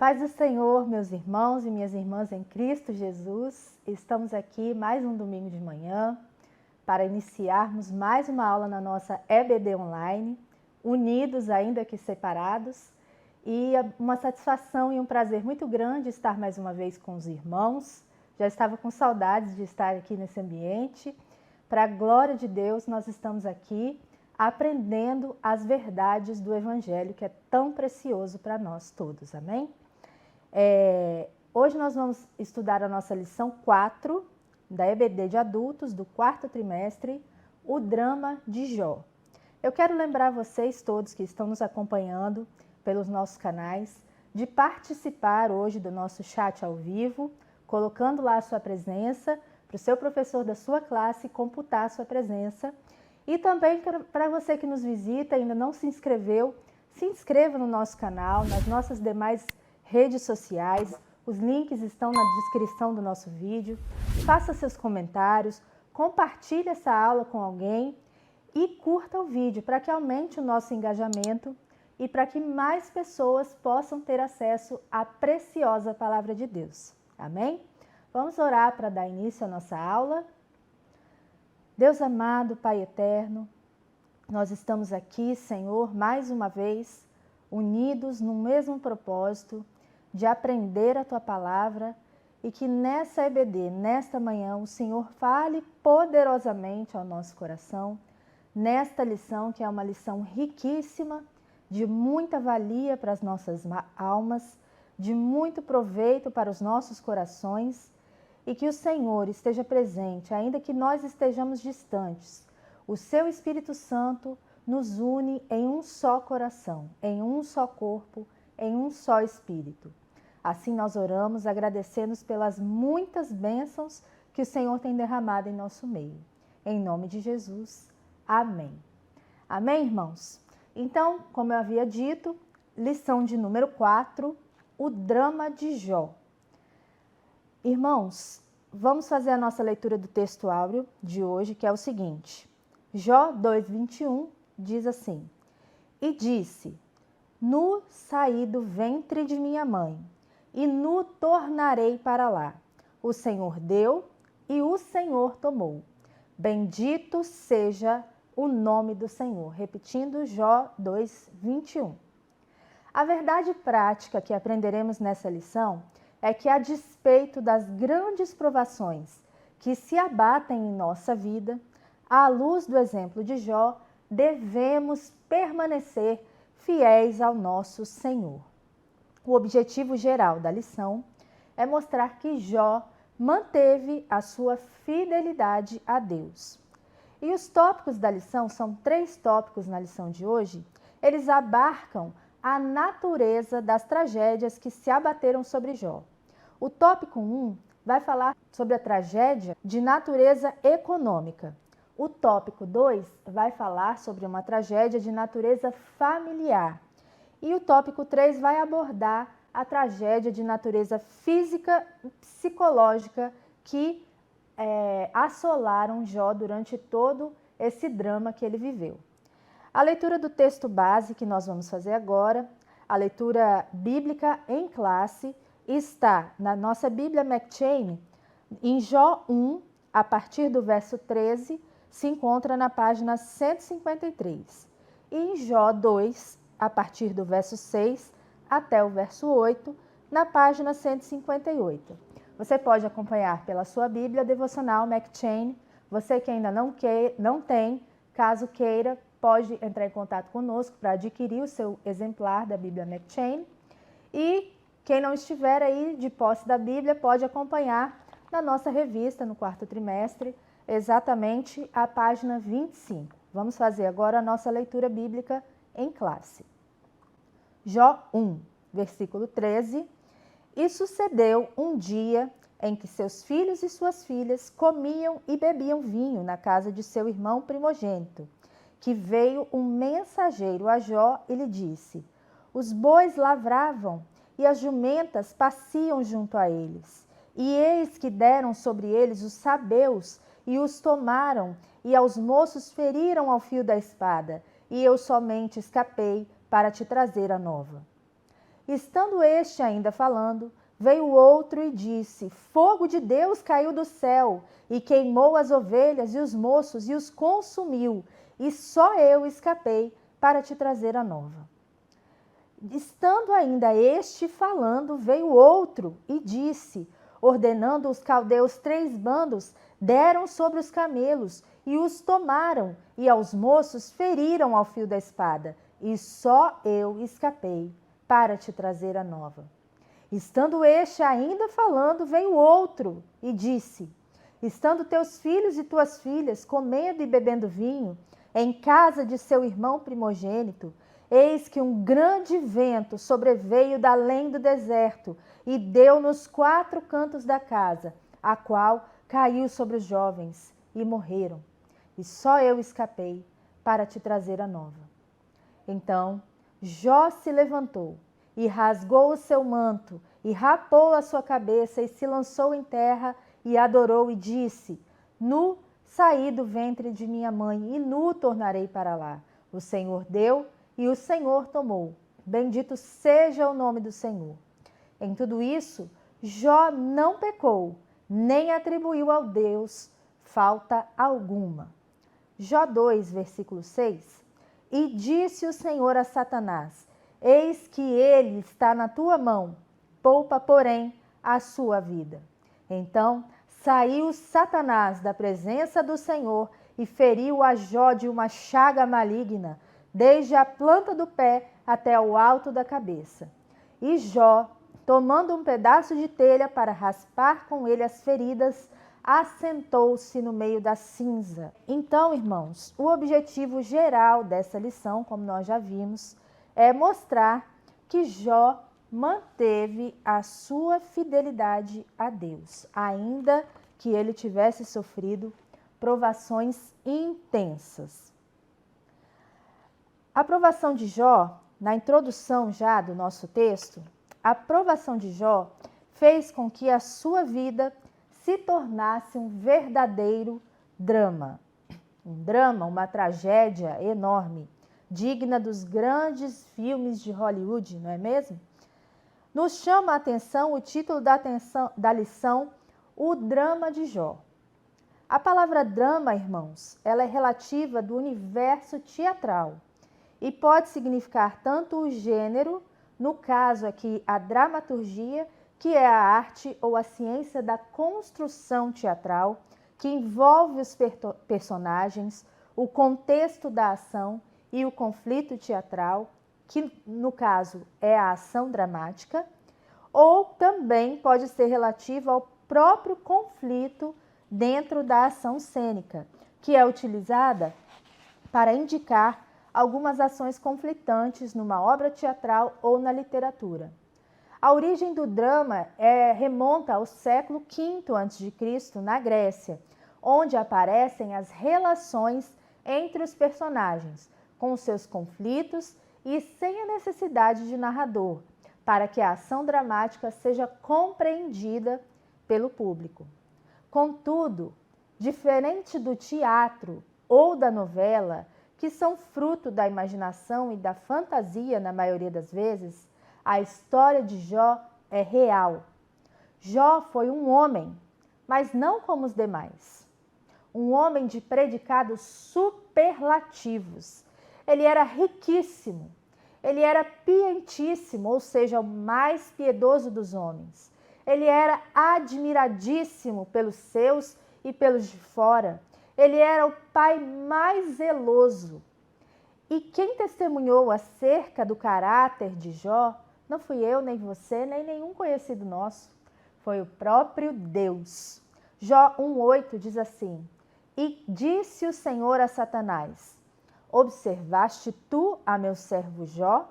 paz do Senhor, meus irmãos e minhas irmãs em Cristo Jesus. Estamos aqui mais um domingo de manhã para iniciarmos mais uma aula na nossa EBD Online, unidos ainda que separados. E uma satisfação e um prazer muito grande estar mais uma vez com os irmãos. Já estava com saudades de estar aqui nesse ambiente. Para a glória de Deus, nós estamos aqui aprendendo as verdades do Evangelho, que é tão precioso para nós todos, amém? Hoje nós vamos estudar a nossa lição 4 da EBD de adultos, do quarto trimestre, o drama de Jó. Eu quero lembrar vocês todos que estão nos acompanhando pelos nossos canais, de participar hoje do nosso chat ao vivo, colocando lá a sua presença, para o seu professor da sua classe computar a sua presença. E também para você que nos visita e ainda não se inscreveu, se inscreva no nosso canal, nas nossas demais redes sociais. Os links estão na descrição do nosso vídeo. Faça seus comentários, compartilhe essa aula com alguém e curta o vídeo para que aumente o nosso engajamento e para que mais pessoas possam ter acesso à preciosa Palavra de Deus. Amém? Vamos orar para dar início à nossa aula. Deus amado, Pai eterno, nós estamos aqui, Senhor, mais uma vez, unidos no mesmo propósito de aprender a Tua Palavra e que nessa EBD, nesta manhã, o Senhor fale poderosamente ao nosso coração, nesta lição que é uma lição riquíssima, de muita valia para as nossas almas, de muito proveito para os nossos corações, e que o Senhor esteja presente, ainda que nós estejamos distantes. O Seu Espírito Santo nos une em um só coração, em um só corpo, em um só Espírito. Assim nós oramos, agradecendo pelas muitas bênçãos que o Senhor tem derramado em nosso meio. Em nome de Jesus. Amém. Amém, irmãos? Então, como eu havia dito, lição de número 4, o drama de Jó. Irmãos, vamos fazer a nossa leitura do texto áureo de hoje, que é o seguinte. Jó 2:21 diz assim: E disse, nu saí do ventre de minha mãe, e nu tornarei para lá. O Senhor deu e o Senhor tomou. Bendito seja o nome do Senhor. Repetindo, Jó 2:21. A verdade prática que aprenderemos nessa lição é que, a despeito das grandes provações que se abatem em nossa vida, à luz do exemplo de Jó, devemos permanecer fiéis ao nosso Senhor. O objetivo geral da lição é mostrar que Jó manteve a sua fidelidade a Deus. E os tópicos da lição, são 3 tópicos na lição de hoje, eles abarcam a natureza das tragédias que se abateram sobre Jó. O tópico 1 vai falar sobre a tragédia de natureza econômica. O tópico 2 vai falar sobre uma tragédia de natureza familiar. E o tópico 3 vai abordar a tragédia de natureza física e psicológica que assolaram Jó durante todo esse drama que ele viveu. A leitura do texto base que nós vamos fazer agora, a leitura bíblica em classe, está na nossa Bíblia McCheyne, em Jó 1, a partir do verso 13, se encontra na página 153. E em Jó 2, a partir do verso 6 até o verso 8, na página 158. Você pode acompanhar pela sua Bíblia devocional McCheyne. Você que ainda não tem, caso queira, pode entrar em contato conosco para adquirir o seu exemplar da Bíblia McCheyne. E quem não estiver aí de posse da Bíblia pode acompanhar na nossa revista no quarto trimestre, exatamente a página 25. Vamos fazer agora a nossa leitura bíblica em classe. Jó 1, versículo 13. E sucedeu um dia em que seus filhos e suas filhas comiam e bebiam vinho na casa de seu irmão primogênito, que veio um mensageiro a Jó e lhe disse: Os bois lavravam e as jumentas pasciam junto a eles. E eis que deram sobre eles os sabeus e os tomaram, e aos moços feriram ao fio da espada, e eu somente escapei para te trazer a nova. Estando este ainda falando, veio outro e disse: Fogo de Deus caiu do céu e queimou as ovelhas e os moços e os consumiu, e só eu escapei para te trazer a nova. Estando ainda este falando, veio outro e disse: Ordenando os caldeus 3 bandos, deram sobre os camelos e os tomaram, e aos moços feriram ao fio da espada, e só eu escapei para te trazer a nova. Estando este ainda falando, veio outro e disse: Estando teus filhos e tuas filhas comendo e bebendo vinho, em casa de seu irmão primogênito, eis que um grande vento sobreveio da além do deserto e deu nos 4 cantos da casa, a qual caiu sobre os jovens e morreram. E só eu escapei para te trazer a nova. Então Jó se levantou e rasgou o seu manto e rapou a sua cabeça e se lançou em terra e adorou e disse: Nu saí do ventre de minha mãe e nu tornarei para lá. O Senhor deu e o Senhor tomou. Bendito seja o nome do Senhor. Em tudo isso, Jó não pecou, nem atribuiu ao Deus falta alguma. Jó 2, versículo 6. E disse o Senhor a Satanás: Eis que ele está na tua mão, poupa, porém, a sua vida. Então saiu Satanás da presença do Senhor e feriu a Jó de uma chaga maligna, desde a planta do pé até o alto da cabeça. E Jó, tomando um pedaço de telha para raspar com ele as feridas, assentou-se no meio da cinza. Então, irmãos, o objetivo geral dessa lição, como nós já vimos, é mostrar que Jó manteve a sua fidelidade a Deus, ainda que ele tivesse sofrido provações intensas. A provação de Jó, na introdução já do nosso texto, a provação de Jó fez com que a sua vida se tornasse um verdadeiro drama. Um drama, uma tragédia enorme, digna dos grandes filmes de Hollywood, não é mesmo? Nos chama a atenção o título da lição, O Drama de Jó. A palavra drama, irmãos, ela é relativa do universo teatral e pode significar tanto o gênero, no caso aqui a dramaturgia, que é a arte ou a ciência da construção teatral, que envolve os personagens, o contexto da ação e o conflito teatral, que no caso é a ação dramática, ou também pode ser relativo ao próprio conflito dentro da ação cênica, que é utilizada para indicar algumas ações conflitantes numa obra teatral ou na literatura. A origem do drama remonta ao século V a.C., na Grécia, onde aparecem as relações entre os personagens, com seus conflitos e sem a necessidade de narrador, para que a ação dramática seja compreendida pelo público. Contudo, diferente do teatro ou da novela, que são fruto da imaginação e da fantasia na maioria das vezes, a história de Jó é real. Jó foi um homem, mas não como os demais. Um homem de predicados superlativos. Ele era riquíssimo, ele era pientíssimo, ou seja, o mais piedoso dos homens. Ele era admiradíssimo pelos seus e pelos de fora. Ele era o pai mais zeloso. E quem testemunhou acerca do caráter de Jó não fui eu, nem você, nem nenhum conhecido nosso. Foi o próprio Deus. Jó 1,8 diz assim: E disse o Senhor a Satanás: Observaste tu a meu servo Jó?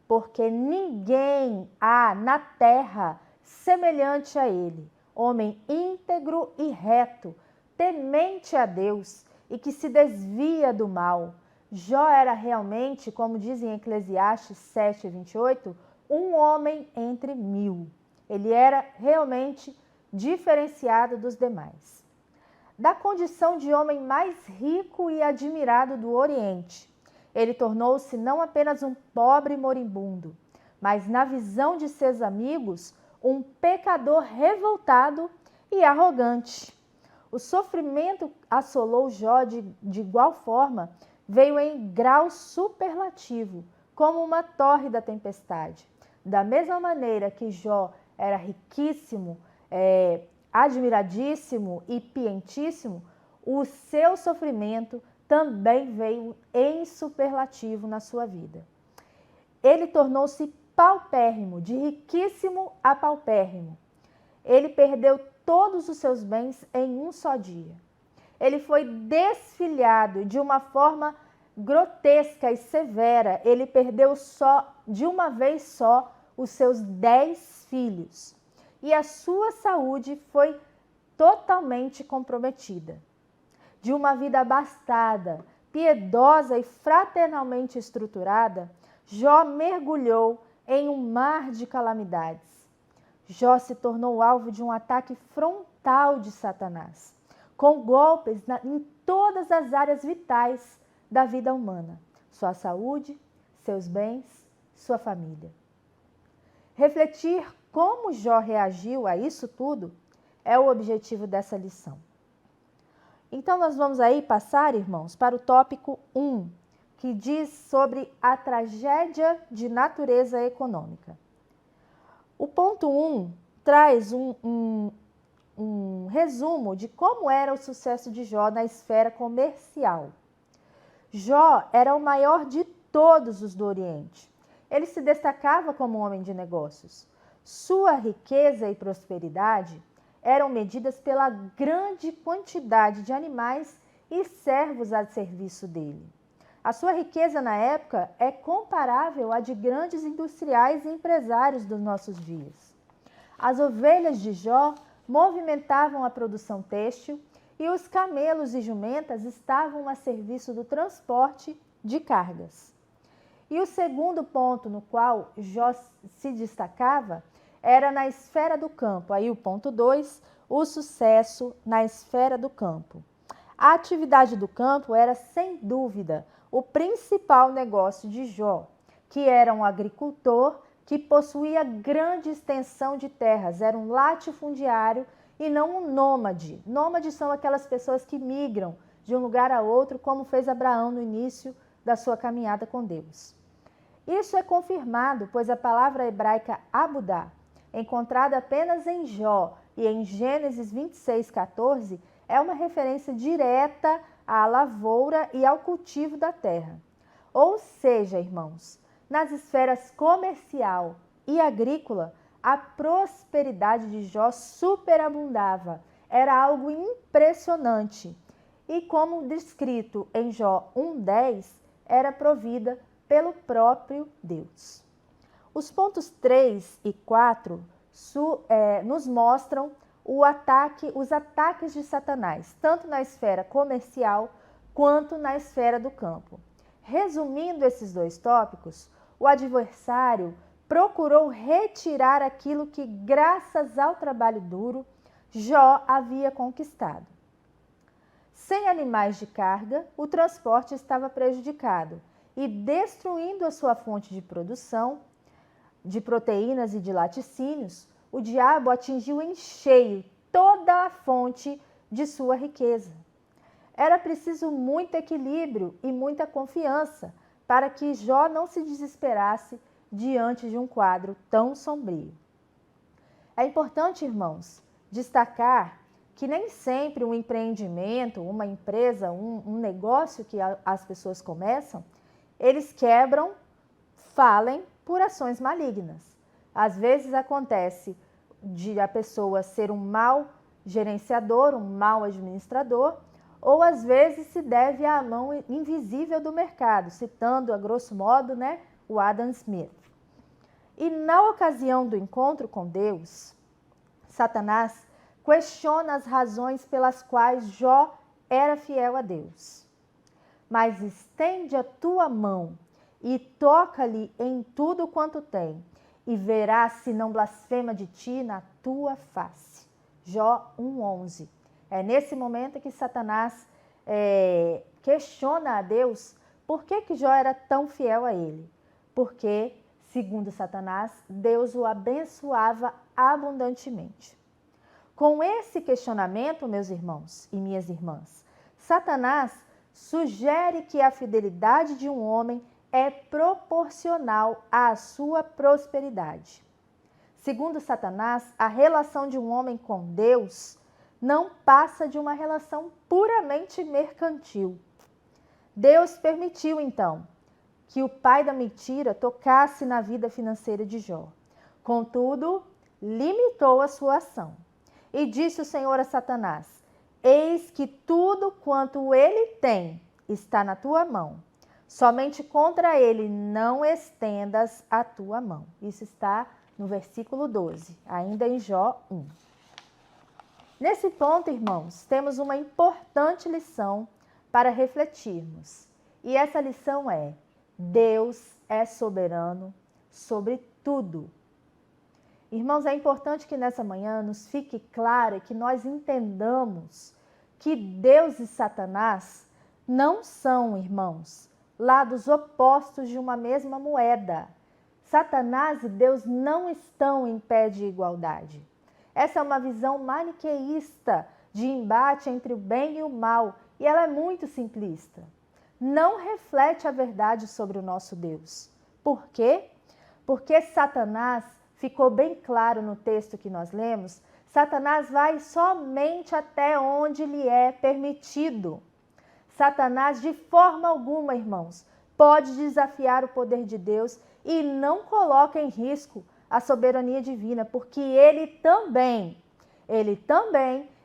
Porque ninguém há na terra semelhante a ele, homem íntegro e reto, temente a Deus e que se desvia do mal. Jó era realmente, como diz em Eclesiastes 7:28, um homem entre 1000. Ele era realmente diferenciado dos demais. Da condição de homem mais rico e admirado do Oriente, ele tornou-se não apenas um pobre moribundo, mas na visão de seus amigos, um pecador revoltado e arrogante. O sofrimento assolou Jó de igual forma, veio em grau superlativo, como uma tórrida tempestade. Da mesma maneira que Jó era riquíssimo, admiradíssimo e pientíssimo, o seu sofrimento também veio em superlativo na sua vida. Ele tornou-se paupérrimo, de riquíssimo a paupérrimo. Ele perdeu todos os seus bens em um só dia. Ele foi desfilhado de uma forma grotesca e severa. Ele perdeu de uma vez só os seus 10 filhos. E a sua saúde foi totalmente comprometida. De uma vida abastada, piedosa e fraternalmente estruturada, Jó mergulhou em um mar de calamidades. Jó se tornou alvo de um ataque frontal de Satanás, com golpes em todas as áreas vitais da vida humana, sua saúde, seus bens, sua família. Refletir como Jó reagiu a isso tudo é o objetivo dessa lição. Então, nós vamos aí passar, irmãos, para o tópico 1, que diz sobre a tragédia de natureza econômica. O ponto 1 traz um resumo de como era o sucesso de Jó na esfera comercial. Jó era o maior de todos os do Oriente. Ele se destacava como um homem de negócios. Sua riqueza e prosperidade eram medidas pela grande quantidade de animais e servos a serviço dele. A sua riqueza na época é comparável à de grandes industriais e empresários dos nossos dias. As ovelhas de Jó movimentavam a produção têxtil e os camelos e jumentas estavam a serviço do transporte de cargas. E o segundo ponto no qual Jó se destacava era na esfera do campo. Aí o ponto 2, o sucesso na esfera do campo. A atividade do campo era, sem dúvida, o principal negócio de Jó, que era um agricultor que possuía grande extensão de terras, era um latifundiário e não um nômade. Nômades são aquelas pessoas que migram de um lugar a outro, como fez Abraão no início da sua caminhada com Deus. Isso é confirmado, pois a palavra hebraica abudá, encontrada apenas em Jó e em Gênesis 26:14, é uma referência direta à lavoura e ao cultivo da terra. Ou seja, irmãos, nas esferas comercial e agrícola, a prosperidade de Jó superabundava. Era algo impressionante. E como descrito em Jó 1:10, era provida pelo próprio Deus. Os pontos 3 e 4 nos mostram os ataques de Satanás, tanto na esfera comercial quanto na esfera do campo. Resumindo esses dois tópicos, o adversário procurou retirar aquilo que, graças ao trabalho duro, Jó havia conquistado. Sem animais de carga, o transporte estava prejudicado e, destruindo a sua fonte de produção de proteínas e de laticínios, o diabo atingiu em cheio toda a fonte de sua riqueza. Era preciso muito equilíbrio e muita confiança para que Jó não se desesperasse diante de um quadro tão sombrio. É importante, irmãos, destacar que nem sempre um empreendimento, uma empresa, um negócio que as pessoas começam, eles quebram, falem por ações malignas. Às vezes acontece de a pessoa ser um mau gerenciador, um mau administrador, ou às vezes se deve à mão invisível do mercado, citando a grosso modo, o Adam Smith. E na ocasião do encontro com Deus, Satanás questiona as razões pelas quais Jó era fiel a Deus. Mas estende a tua mão e toca-lhe em tudo quanto tem, e verás se não blasfema de ti na tua face. Jó 1:11. É nesse momento que Satanás questiona a Deus por que Jó era tão fiel a ele. Porque Segundo Satanás, Deus o abençoava abundantemente. Com esse questionamento, meus irmãos e minhas irmãs, Satanás sugere que a fidelidade de um homem é proporcional à sua prosperidade. Segundo Satanás, a relação de um homem com Deus não passa de uma relação puramente mercantil. Deus permitiu, então, que o pai da mentira tocasse na vida financeira de Jó. Contudo, limitou a sua ação. E disse o Senhor a Satanás: eis que tudo quanto ele tem está na tua mão. Somente contra ele não estendas a tua mão. Isso está no versículo 12, ainda em Jó 1. Nesse ponto, irmãos, temos uma importante lição para refletirmos. E essa lição é: Deus é soberano sobre tudo. Irmãos, é importante que nessa manhã nos fique claro que nós entendamos que Deus e Satanás não são, irmãos, lados opostos de uma mesma moeda. Satanás e Deus não estão em pé de igualdade. Essa é uma visão maniqueísta de embate entre o bem e o mal, e ela é muito simplista. Não reflete a verdade sobre o nosso Deus. Por quê? Porque Satanás, ficou bem claro no texto que nós lemos, Satanás vai somente até onde lhe é permitido. Satanás, de forma alguma, irmãos, pode desafiar o poder de Deus e não coloca em risco a soberania divina, porque ele também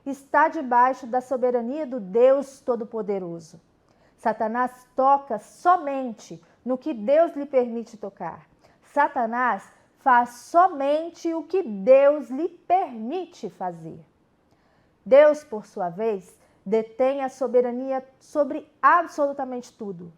está debaixo da soberania do Deus Todo-Poderoso. Satanás toca somente no que Deus lhe permite tocar. Satanás faz somente o que Deus lhe permite fazer. Deus, por sua vez, detém a soberania sobre absolutamente tudo.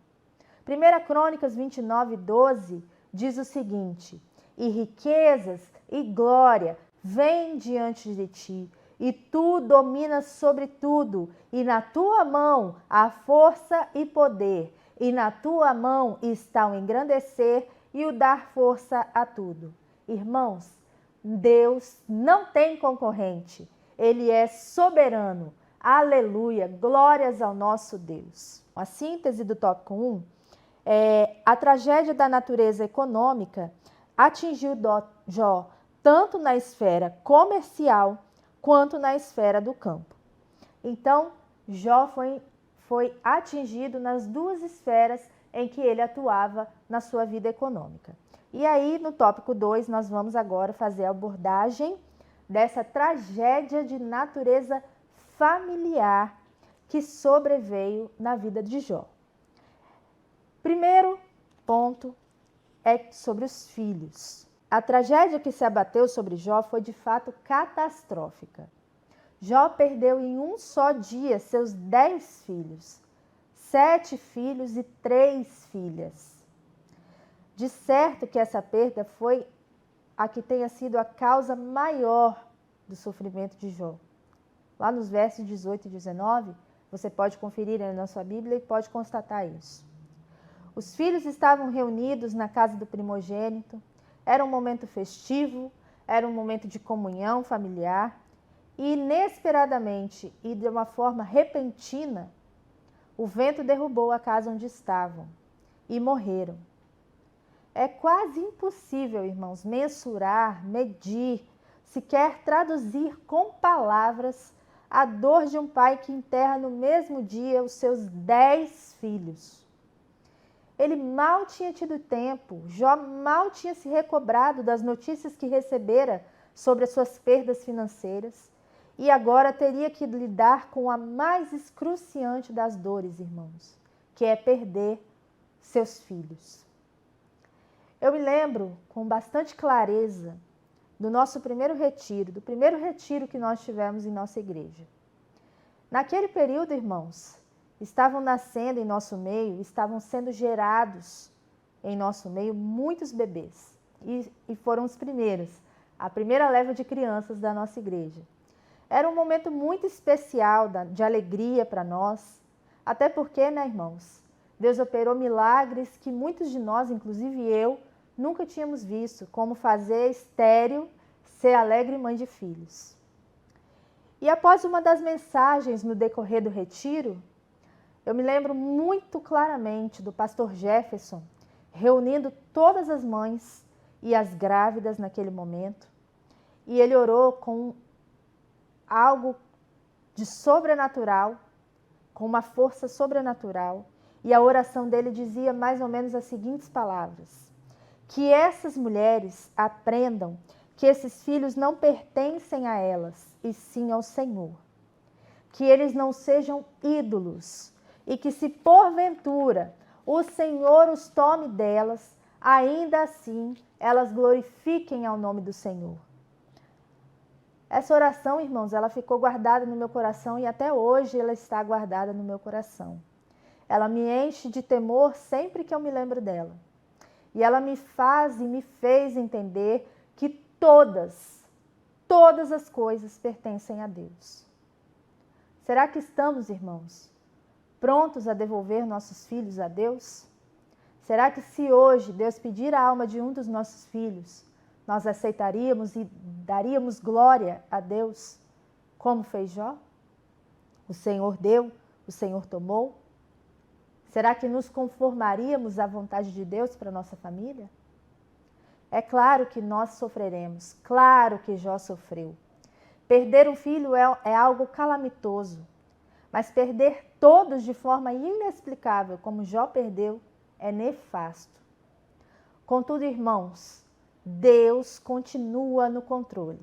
1 Crônicas 29, 12 diz o seguinte: e riquezas e glória vêm diante de ti, e tu dominas sobre tudo, e na tua mão há força e poder, e na tua mão está o engrandecer e o dar força a tudo. Irmãos, Deus não tem concorrente, Ele é soberano. Aleluia, glórias ao nosso Deus. A síntese do tópico 1 é: a tragédia da natureza econômica atingiu Jó tanto na esfera comercial quanto na esfera do campo. Então, Jó foi atingido nas duas esferas em que ele atuava na sua vida econômica. E aí, no tópico 2, nós vamos agora fazer a abordagem dessa tragédia de natureza familiar que sobreveio na vida de Jó. Primeiro ponto é sobre os filhos. A tragédia que se abateu sobre Jó foi de fato catastrófica. Jó perdeu em um só dia seus 10 filhos, 7 filhos e 3 filhas. De certo que essa perda foi a que tenha sido a causa maior do sofrimento de Jó. Lá nos versos 18 e 19, você pode conferir na sua Bíblia e pode constatar isso. Os filhos estavam reunidos na casa do primogênito, era um momento festivo, era um momento de comunhão familiar, e inesperadamente e de uma forma repentina, o vento derrubou a casa onde estavam e morreram. É quase impossível, irmãos, mensurar, medir, sequer traduzir com palavras a dor de um pai que enterra no mesmo dia os seus 10 filhos. Ele mal tinha tido tempo, Jó mal tinha se recobrado das notícias que recebera sobre as suas perdas financeiras e agora teria que lidar com a mais excruciante das dores, irmãos, que é perder seus filhos. Eu me lembro com bastante clareza do nosso primeiro retiro, do primeiro retiro que nós tivemos em nossa igreja. Naquele período, irmãos, estavam nascendo em nosso meio, estavam sendo gerados em nosso meio muitos bebês. E foram os primeiros, a primeira leva de crianças da nossa igreja. Era um momento muito especial de alegria para nós, até porque, né, irmãos, Deus operou milagres que muitos de nós, inclusive eu, nunca tínhamos visto como fazer estéril ser alegre mãe de filhos. E após uma das mensagens no decorrer do retiro, eu me lembro muito claramente do pastor Jefferson reunindo todas as mães e as grávidas naquele momento. E ele orou com algo de sobrenatural, com uma força sobrenatural. E a oração dele dizia mais ou menos as seguintes palavras: que essas mulheres aprendam que esses filhos não pertencem a elas, e sim ao Senhor. Que eles não sejam ídolos, e que se porventura o Senhor os tome delas, ainda assim elas glorifiquem ao nome do Senhor. Essa oração, irmãos, ela ficou guardada no meu coração e até hoje ela está guardada no meu coração. Ela me enche de temor sempre que eu me lembro dela. E ela me faz e me fez entender que todas as coisas pertencem a Deus. Será que estamos, irmãos, prontos a devolver nossos filhos a Deus? Será que se hoje Deus pedir a alma de um dos nossos filhos, nós aceitaríamos e daríamos glória a Deus, como fez Jó? O Senhor deu, o Senhor tomou. Será que nos conformaríamos à vontade de Deus para a nossa família? É claro que nós sofreremos, claro que Jó sofreu. Perder um filho é algo calamitoso, mas perder todos de forma inexplicável, como Jó perdeu, é nefasto. Contudo, irmãos, Deus continua no controle.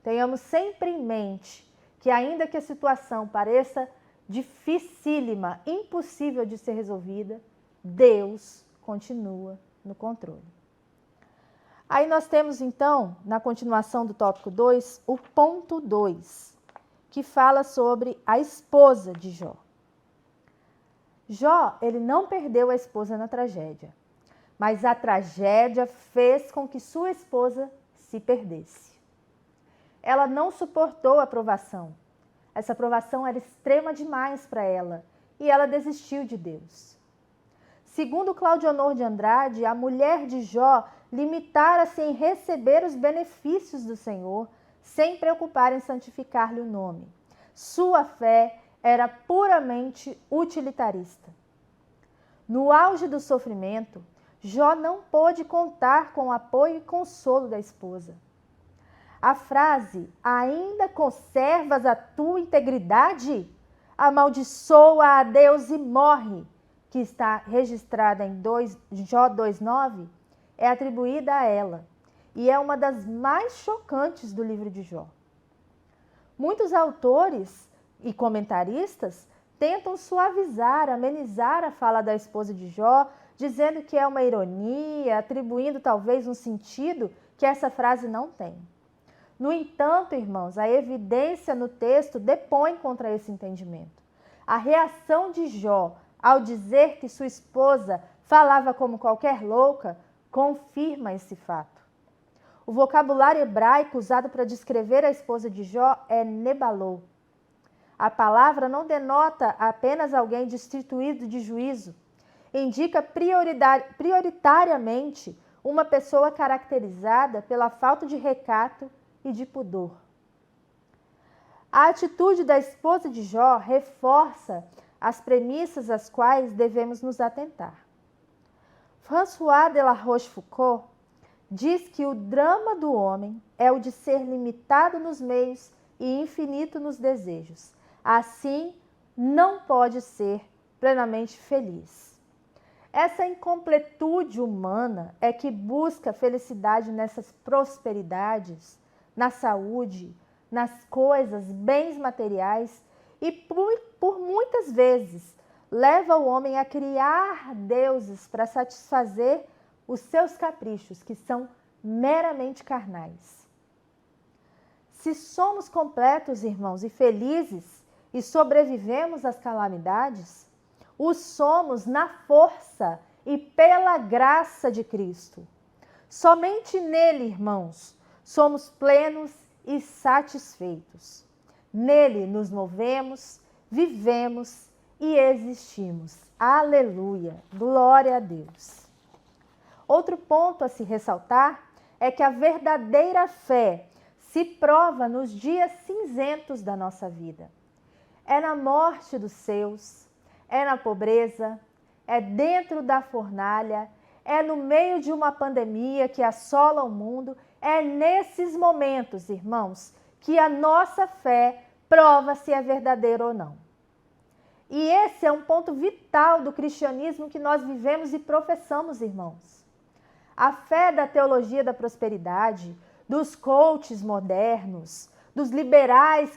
Tenhamos sempre em mente que, ainda que a situação pareça dificílima, impossível de ser resolvida, Deus continua no controle. Aí nós temos então, na continuação do tópico 2, o ponto 2, que fala sobre a esposa de Jó. Jó, ele não perdeu a esposa na tragédia, mas a tragédia fez com que sua esposa se perdesse. Ela não suportou a provação. Essa provação era extrema demais para ela e ela desistiu de Deus. Segundo Claudionor de Andrade, a mulher de Jó limitara-se em receber os benefícios do Senhor sem preocupar em santificar-lhe o nome. Sua fé era puramente utilitarista. No auge do sofrimento, Jó não pôde contar com o apoio e consolo da esposa. A frase, ainda conservas a tua integridade? Amaldiçoa a Deus e morre, que está registrada em Jó 2,9, é atribuída a ela e é uma das mais chocantes do livro de Jó. Muitos autores e comentaristas tentam suavizar, amenizar a fala da esposa de Jó, dizendo que é uma ironia, atribuindo talvez um sentido que essa frase não tem. No entanto, irmãos, a evidência no texto depõe contra esse entendimento. A reação de Jó ao dizer que sua esposa falava como qualquer louca confirma esse fato. O vocabulário hebraico usado para descrever a esposa de Jó é nebalô. A palavra não denota apenas alguém destituído de juízo, indica prioritariamente uma pessoa caracterizada pela falta de recato e de pudor. A atitude da esposa de Jó reforça as premissas às quais devemos nos atentar. François de la Rochefoucauld diz que o drama do homem é o de ser limitado nos meios e infinito nos desejos. Assim, não pode ser plenamente feliz. Essa incompletude humana é que busca felicidade nessas prosperidades, na saúde, nas coisas, bens materiais e por muitas vezes leva o homem a criar deuses para satisfazer os seus caprichos, que são meramente carnais. Se somos completos, irmãos, e felizes e sobrevivemos às calamidades, o somos na força e pela graça de Cristo. Somente nele, irmãos, somos plenos e satisfeitos. Nele nos movemos, vivemos e existimos. Aleluia! Glória a Deus! Outro ponto a se ressaltar é que a verdadeira fé se prova nos dias cinzentos da nossa vida. É na morte dos seus, é na pobreza, é dentro da fornalha, é no meio de uma pandemia que assola o mundo. É nesses momentos, irmãos, que a nossa fé prova se é verdadeira ou não. E esse é um ponto vital do cristianismo que nós vivemos e professamos, irmãos. A fé da teologia da prosperidade, dos coaches modernos, dos liberais,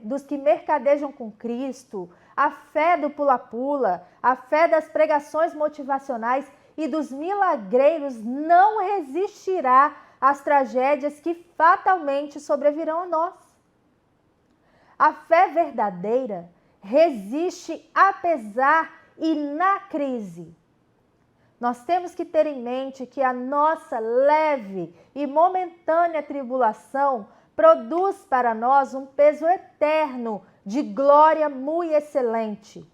dos que mercadejam com Cristo, a fé do pula-pula, a fé das pregações motivacionais e dos milagreiros não resistirá às tragédias que fatalmente sobrevirão a nós. A fé verdadeira resiste apesar e na crise. Nós temos que ter em mente que a nossa leve e momentânea tribulação produz para nós um peso eterno de glória muito excelente.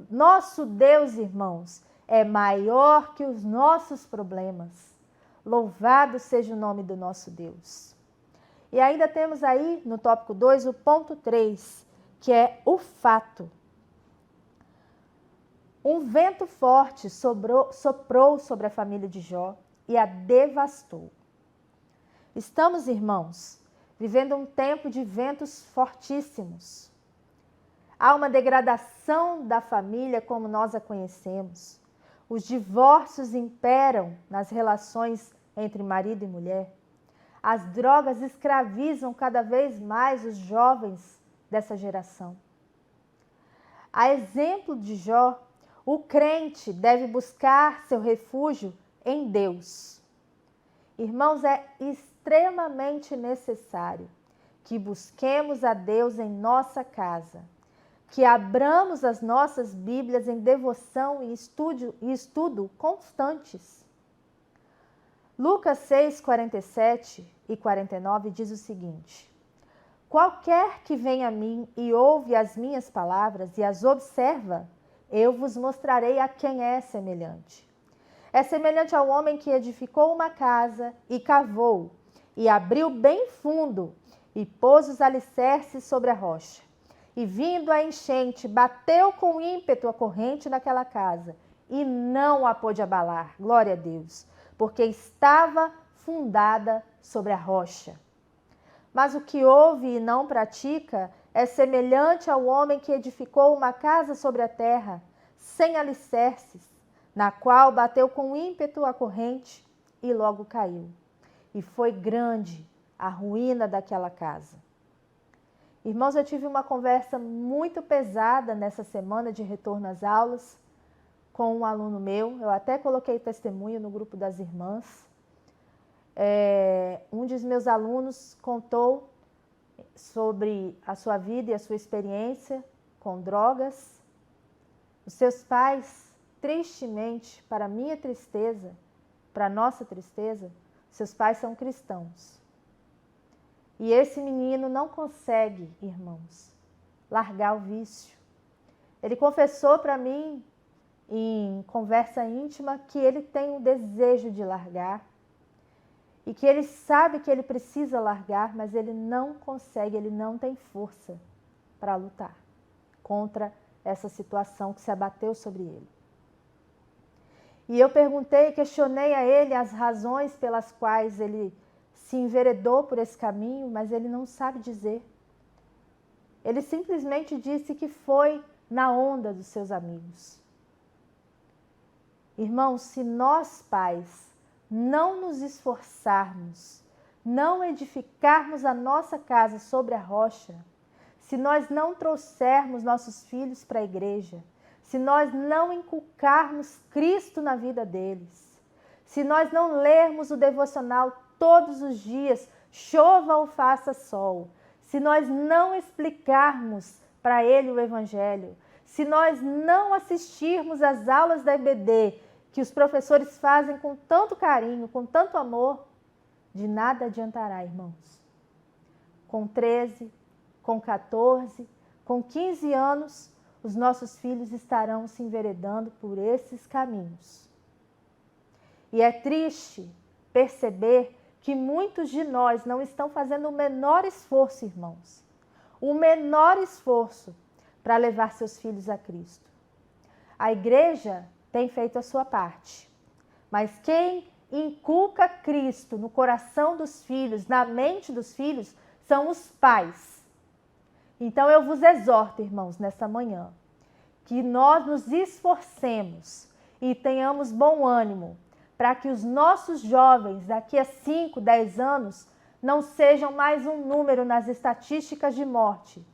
Nosso Deus, irmãos, é maior que os nossos problemas. Louvado seja o nome do nosso Deus. E ainda temos aí, no tópico 2, o ponto 3, que é o fato. Um vento forte soprou sobre a família de Jó e a devastou. Estamos, irmãos, vivendo um tempo de ventos fortíssimos. Há uma degradação da família como nós a conhecemos. Os divórcios imperam nas relações entre marido e mulher. As drogas escravizam cada vez mais os jovens dessa geração. A exemplo de Jó, o crente deve buscar seu refúgio em Deus. Irmãos, é extremamente necessário que busquemos a Deus em nossa casa, que abramos as nossas Bíblias em devoção e estudo constantes. Lucas 6, 47 e 49 diz o seguinte: qualquer que vem a mim e ouve as minhas palavras e as observa, eu vos mostrarei a quem é semelhante. É semelhante ao homem que edificou uma casa e cavou, e abriu bem fundo, e pôs os alicerces sobre a rocha. E vindo a enchente, bateu com ímpeto a corrente naquela casa, e não a pôde abalar, glória a Deus, porque estava fundada sobre a rocha. Mas o que ouve e não pratica é semelhante ao homem que edificou uma casa sobre a terra, sem alicerces, na qual bateu com ímpeto a corrente e logo caiu. E foi grande a ruína daquela casa. Irmãos, eu tive uma conversa muito pesada nessa semana de retorno às aulas com um aluno meu. Eu até coloquei testemunho no grupo das irmãs. Um dos meus alunos contou sobre a sua vida e a sua experiência com drogas. Os seus pais, tristemente, para minha tristeza, para nossa tristeza, seus pais são cristãos. E esse menino não consegue, irmãos, largar o vício. Ele confessou para mim, em conversa íntima, que ele tem um desejo de largar e que ele sabe que ele precisa largar, mas ele não consegue, ele não tem força para lutar contra essa situação que se abateu sobre ele. E eu perguntei, questionei a ele as razões pelas quais ele se enveredou por esse caminho, mas ele não sabe dizer. Ele simplesmente disse que foi na onda dos seus amigos. Irmãos, se nós pais não nos esforçarmos, não edificarmos a nossa casa sobre a rocha, se nós não trouxermos nossos filhos para a igreja, se nós não inculcarmos Cristo na vida deles, se nós não lermos o devocional todos os dias, chova ou faça sol, se nós não explicarmos para ele o Evangelho, se nós não assistirmos às aulas da EBD, que os professores fazem com tanto carinho, com tanto amor, de nada adiantará, irmãos. Com 13, com 14, com 15 anos, os nossos filhos estarão se enveredando por esses caminhos. E é triste perceber que muitos de nós não estão fazendo o menor esforço, irmãos. O menor esforço para levar seus filhos a Cristo. A igreja tem feito a sua parte. Mas quem inculca Cristo no coração dos filhos, na mente dos filhos, são os pais. Então eu vos exorto, irmãos, nessa manhã, que nós nos esforcemos e tenhamos bom ânimo para que os nossos jovens, daqui a 5, 10 anos, não sejam mais um número nas estatísticas de morte,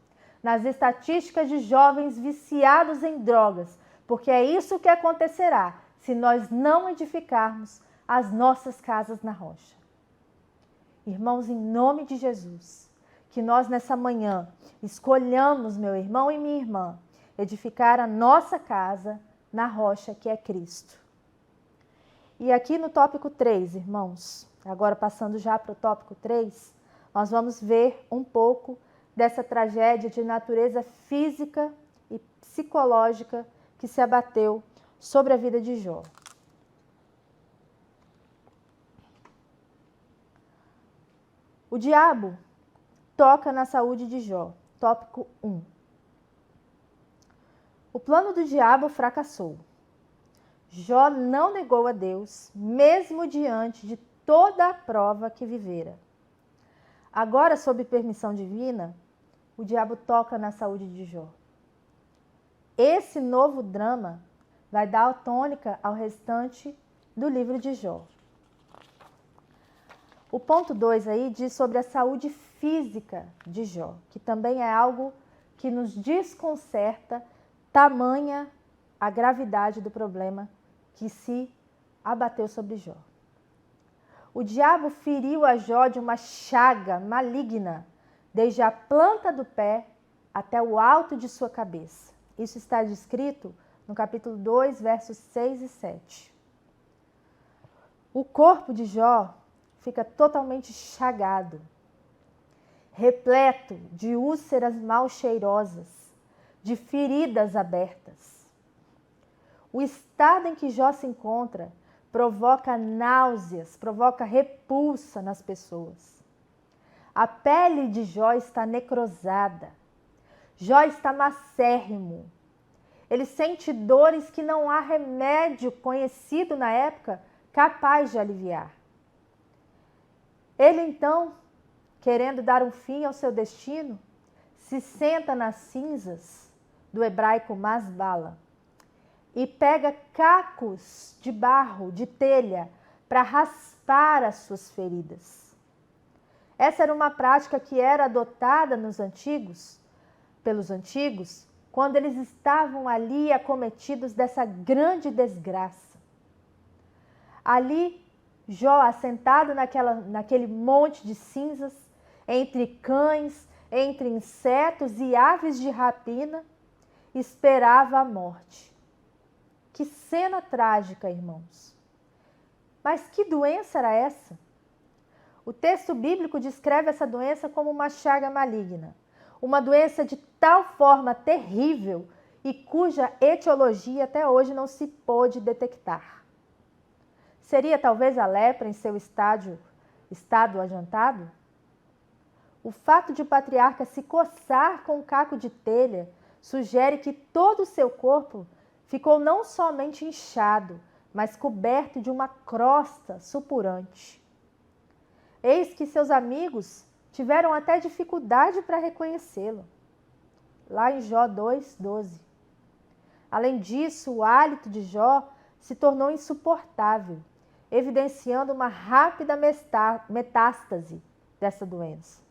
nas estatísticas de jovens viciados em drogas, porque é isso que acontecerá se nós não edificarmos as nossas casas na rocha. Irmãos, em nome de Jesus, que nós nessa manhã escolhamos, meu irmão e minha irmã, edificar a nossa casa na rocha que é Cristo. E aqui no tópico 3, irmãos, agora passando já para o tópico 3, nós vamos ver um pouco dessa tragédia de natureza física e psicológica que se abateu sobre a vida de Jó. O diabo toca na saúde de Jó. Tópico 1. O plano do diabo fracassou. Jó não negou a Deus, mesmo diante de toda a prova que vivera. Agora, sob permissão divina, o diabo toca na saúde de Jó. Esse novo drama vai dar a tônica ao restante do livro de Jó. O ponto 2 aí diz sobre a saúde física de Jó, que também é algo que nos desconcerta, tamanha a gravidade do problema que se abateu sobre Jó. O diabo feriu a Jó de uma chaga maligna, desde a planta do pé até o alto de sua cabeça. Isso está descrito no capítulo 2, versos 6 e 7. O corpo de Jó fica totalmente chagado, repleto de úlceras mal cheirosas, de feridas abertas. O estado em que Jó se encontra provoca náuseas, provoca repulsa nas pessoas. A pele de Jó está necrosada. Jó está macérrimo. Ele sente dores que não há remédio conhecido na época capaz de aliviar. Ele então, querendo dar um fim ao seu destino, se senta nas cinzas do hebraico masbala e pega cacos de barro, de telha, para raspar as suas feridas. Essa era uma prática que era adotada pelos antigos, quando eles estavam ali acometidos dessa grande desgraça. Ali, Jó, assentado naquele monte de cinzas, entre cães, entre insetos e aves de rapina, esperava a morte. Que cena trágica, irmãos! Mas que doença era essa? O texto bíblico descreve essa doença como uma chaga maligna, uma doença de tal forma terrível e cuja etiologia até hoje não se pôde detectar. Seria talvez a lepra em seu estado adiantado? O fato de o patriarca se coçar com um caco de telha sugere que todo o seu corpo ficou não somente inchado, mas coberto de uma crosta supurante. Eis que seus amigos tiveram até dificuldade para reconhecê-lo. Lá em Jó 2:12. Além disso, o hálito de Jó se tornou insuportável, evidenciando uma rápida metástase dessa doença.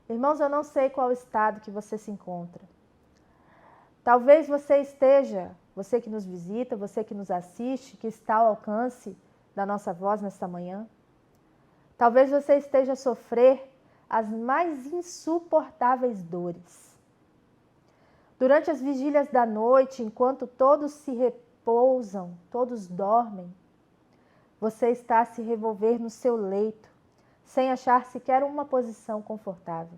Irmãos, eu não sei qual estado que você se encontra. Talvez você que nos visita, você que nos assiste, que está ao alcance da nossa voz nesta manhã, talvez você esteja a sofrer as mais insuportáveis dores. Durante as vigílias da noite, enquanto todos se repousam, todos dormem, você está a se revolver no seu leito, sem achar sequer uma posição confortável.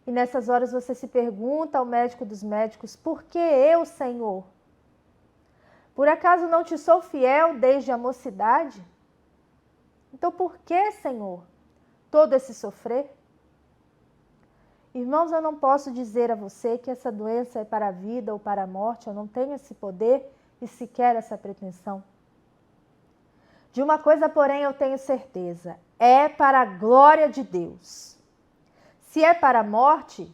E nessas horas você se pergunta ao médico dos médicos: por que eu, Senhor? Por acaso não te sou fiel desde a mocidade? Então por que, Senhor, todo esse sofrer? Irmãos, eu não posso dizer a você que essa doença é para a vida ou para a morte, eu não tenho esse poder e sequer essa pretensão. De uma coisa, porém, eu tenho certeza, é para a glória de Deus. Se é para a morte,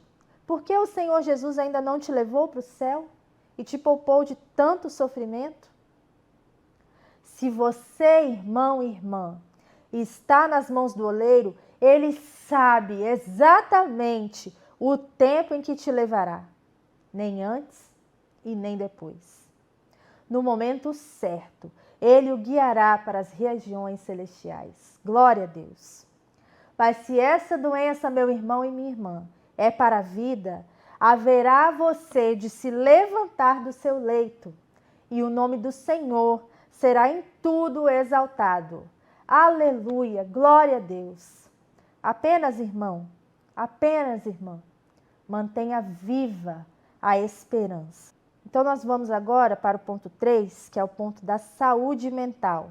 por que o Senhor Jesus ainda não te levou para o céu e te poupou de tanto sofrimento? Se você, irmão e irmã, está nas mãos do oleiro, ele sabe exatamente o tempo em que te levará, nem antes e nem depois. No momento certo, ele o guiará para as regiões celestiais. Glória a Deus. Mas se essa doença, meu irmão e minha irmã, é para a vida, haverá você de se levantar do seu leito e o nome do Senhor será em tudo exaltado. Aleluia, glória a Deus. Apenas, irmão, apenas, irmã, mantenha viva a esperança. Então, nós vamos agora para o ponto 3, que é o ponto da saúde mental.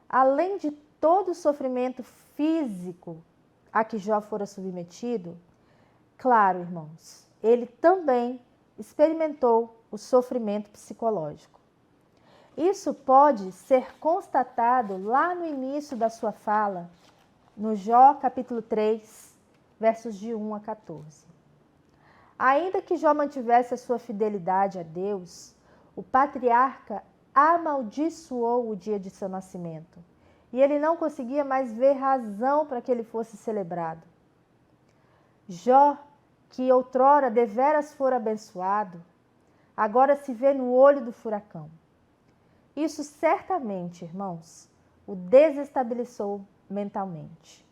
Além de todo o sofrimento físico a que Jó fora submetido, claro, irmãos, ele também experimentou o sofrimento psicológico. Isso pode ser constatado lá no início da sua fala, no Jó capítulo 3, versos de 1 a 14. Ainda que Jó mantivesse a sua fidelidade a Deus, o patriarca amaldiçoou o dia de seu nascimento, e ele não conseguia mais ver razão para que ele fosse celebrado. Jó, que outrora deveras fora abençoado, agora se vê no olho do furacão. Isso certamente, irmãos, o desestabilizou mentalmente.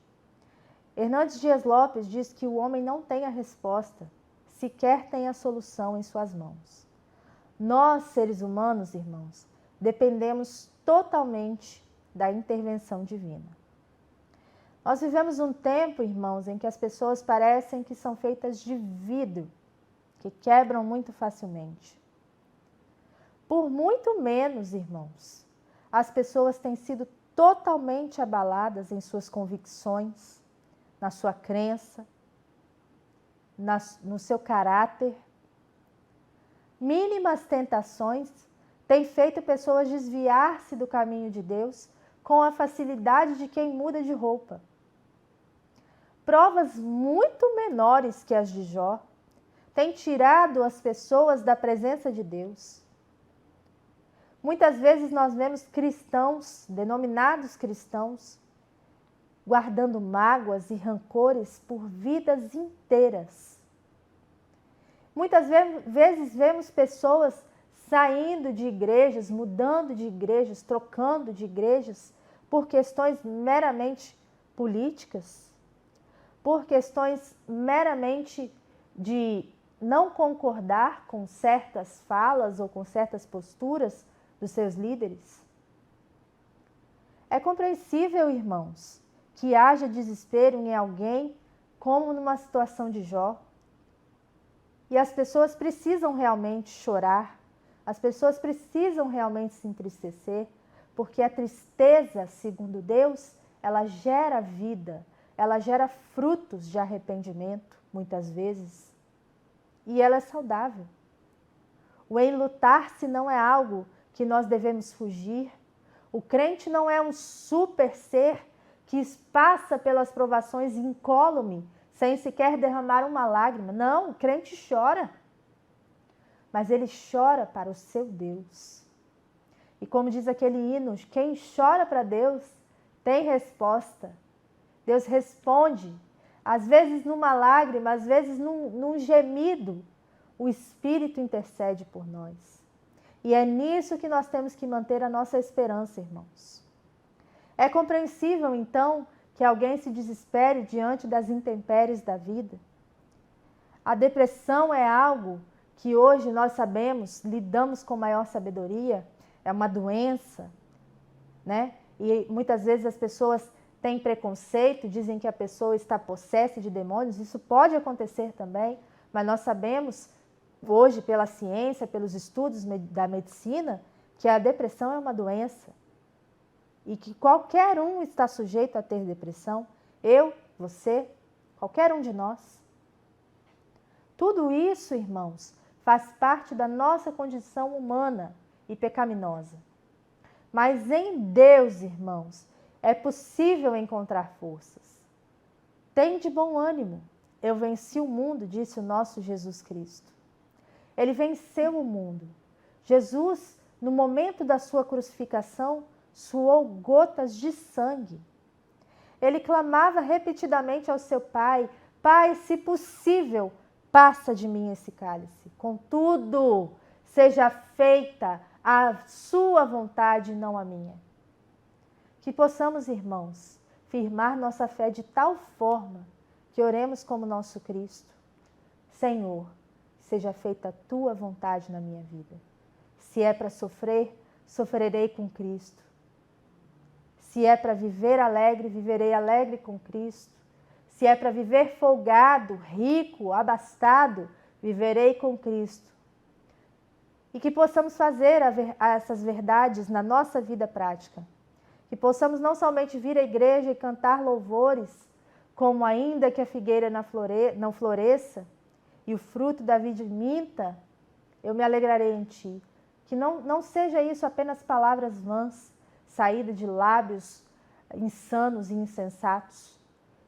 Hernandes Dias Lopes diz que o homem não tem a resposta, sequer tem a solução em suas mãos. Nós, seres humanos, irmãos, dependemos totalmente da intervenção divina. Nós vivemos um tempo, irmãos, em que as pessoas parecem que são feitas de vidro, que quebram muito facilmente. Por muito menos, irmãos, as pessoas têm sido totalmente abaladas em suas convicções, na sua crença, no seu caráter. Mínimas tentações têm feito pessoas desviar-se do caminho de Deus com a facilidade de quem muda de roupa. Provas muito menores que as de Jó têm tirado as pessoas da presença de Deus. Muitas vezes nós vemos cristãos, denominados cristãos, guardando mágoas e rancores por vidas inteiras. Muitas vezes vemos pessoas saindo de igrejas, mudando de igrejas, trocando de igrejas por questões meramente políticas, por questões meramente de não concordar com certas falas ou com certas posturas dos seus líderes. É compreensível, irmãos, que haja desespero em alguém como numa situação de Jó. E as pessoas precisam realmente chorar, as pessoas precisam realmente se entristecer, porque a tristeza, segundo Deus, ela gera vida, ela gera frutos de arrependimento, muitas vezes, e ela é saudável. O enlutar-se não é algo que nós devemos fugir. O crente não é um super ser que passa pelas provações incólume, sem sequer derramar uma lágrima. Não, o crente chora. Mas ele chora para o seu Deus. E como diz aquele hino, quem chora para Deus tem resposta. Deus responde, às vezes numa lágrima, às vezes num gemido. O Espírito intercede por nós. E é nisso que nós temos que manter a nossa esperança, irmãos. É compreensível, então, que alguém se desespere diante das intempéries da vida. A depressão é algo que hoje nós sabemos, lidamos com maior sabedoria, é uma doença, né? E muitas vezes as pessoas têm preconceito, dizem que a pessoa está possessa de demônios, isso pode acontecer também, mas nós sabemos hoje pela ciência, pelos estudos da medicina, que a depressão é uma doença e que qualquer um está sujeito a ter depressão, eu, você, qualquer um de nós. Tudo isso, irmãos, faz parte da nossa condição humana e pecaminosa. Mas em Deus, irmãos, é possível encontrar forças. Tem de bom ânimo. Eu venci o mundo, disse o nosso Jesus Cristo. Ele venceu o mundo. Jesus, no momento da sua crucificação, suou gotas de sangue. Ele clamava repetidamente ao seu Pai: Pai, se possível, passa de mim esse cálice. Contudo, seja feita a sua vontade e não a minha. Que possamos, irmãos, firmar nossa fé de tal forma que oremos como nosso Cristo. Senhor, seja feita a tua vontade na minha vida. Se é para sofrer, sofrerei com Cristo. Se é para viver alegre, viverei alegre com Cristo. Se é para viver folgado, rico, abastado, viverei com Cristo. E que possamos fazer essas verdades na nossa vida prática. Que possamos não somente vir à igreja e cantar louvores, como ainda que a figueira não floresça e o fruto da vide minta, eu me alegrarei em ti. Que não seja isso apenas palavras vãs, saídas de lábios insanos e insensatos.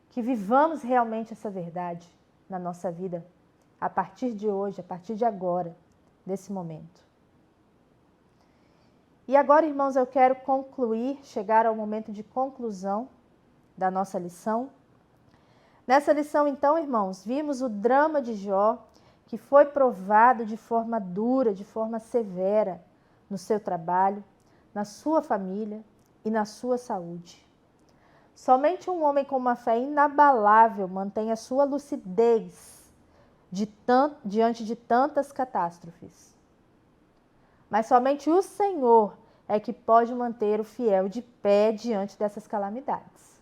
Que vivamos realmente essa verdade na nossa vida, a partir de hoje, a partir de agora, desse momento. E agora, irmãos, eu quero chegar ao momento de conclusão da nossa lição. Nessa lição, então, irmãos, vimos o drama de Jó, que foi provado de forma dura, de forma severa, no seu trabalho, na sua família e na sua saúde. Somente um homem com uma fé inabalável mantém a sua lucidez diante de tantas catástrofes. Mas somente o Senhor é que pode manter o fiel de pé diante dessas calamidades.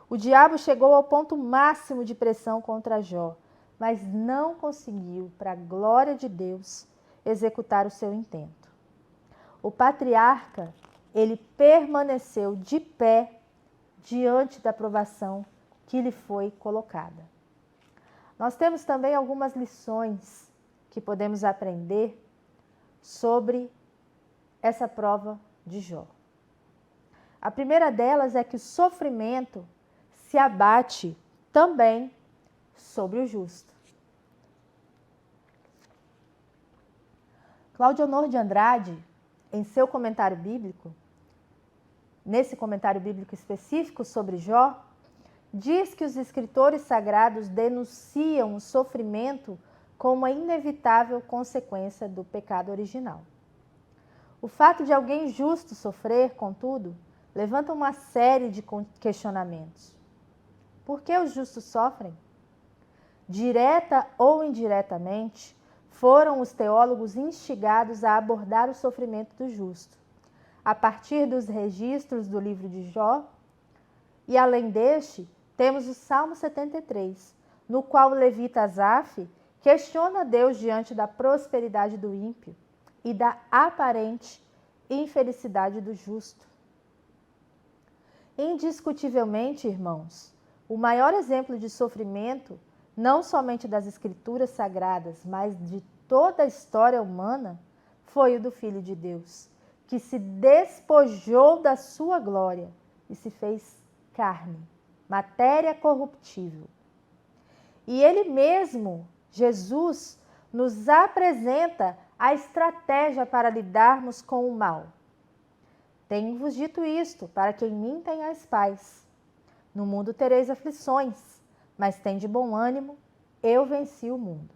O diabo chegou ao ponto máximo de pressão contra Jó, mas não conseguiu, para a glória de Deus, executar o seu intento. O patriarca, ele permaneceu de pé diante da provação que lhe foi colocada. Nós temos também algumas lições que podemos aprender sobre essa prova de Jó. A primeira delas é que o sofrimento se abate também sobre o justo. Cláudio Honor de Andrade, em seu comentário bíblico, nesse comentário bíblico específico sobre Jó, diz que os escritores sagrados denunciam o sofrimento como a inevitável consequência do pecado original. O fato de alguém justo sofrer, contudo, levanta uma série de questionamentos. Por que os justos sofrem? Direta ou indiretamente, foram os teólogos instigados a abordar o sofrimento do justo, a partir dos registros do livro de Jó, e além deste, temos o Salmo 73, no qual o levita Asaf questiona Deus diante da prosperidade do ímpio e da aparente infelicidade do justo. Indiscutivelmente, irmãos, o maior exemplo de sofrimento, não somente das Escrituras Sagradas, mas de toda a história humana, foi o do Filho de Deus, que se despojou da sua glória e se fez carne, matéria corruptível. E ele mesmo, Jesus, nos apresenta a estratégia para lidarmos com o mal. Tenho-vos dito isto, para que em mim tenhais paz. No mundo tereis aflições, mas tende bom ânimo, eu venci o mundo.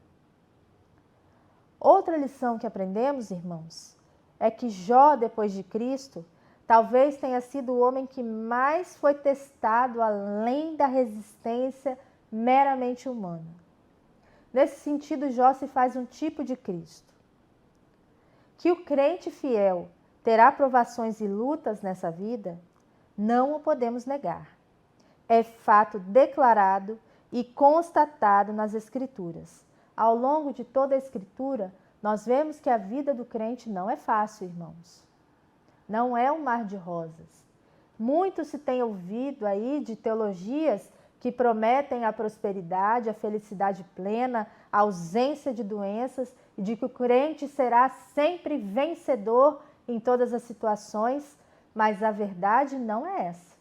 Outra lição que aprendemos, irmãos, é que Jó, depois de Cristo, talvez tenha sido o homem que mais foi testado além da resistência meramente humana. Nesse sentido, Jó se faz um tipo de Cristo. Que o crente fiel terá provações e lutas nessa vida, não o podemos negar. É fato declarado e constatado nas Escrituras. Ao longo de toda a Escritura, nós vemos que a vida do crente não é fácil, irmãos. Não é um mar de rosas. Muito se tem ouvido aí de teologias que prometem a prosperidade, a felicidade plena, a ausência de doenças e de que o crente será sempre vencedor em todas as situações, mas a verdade não é essa.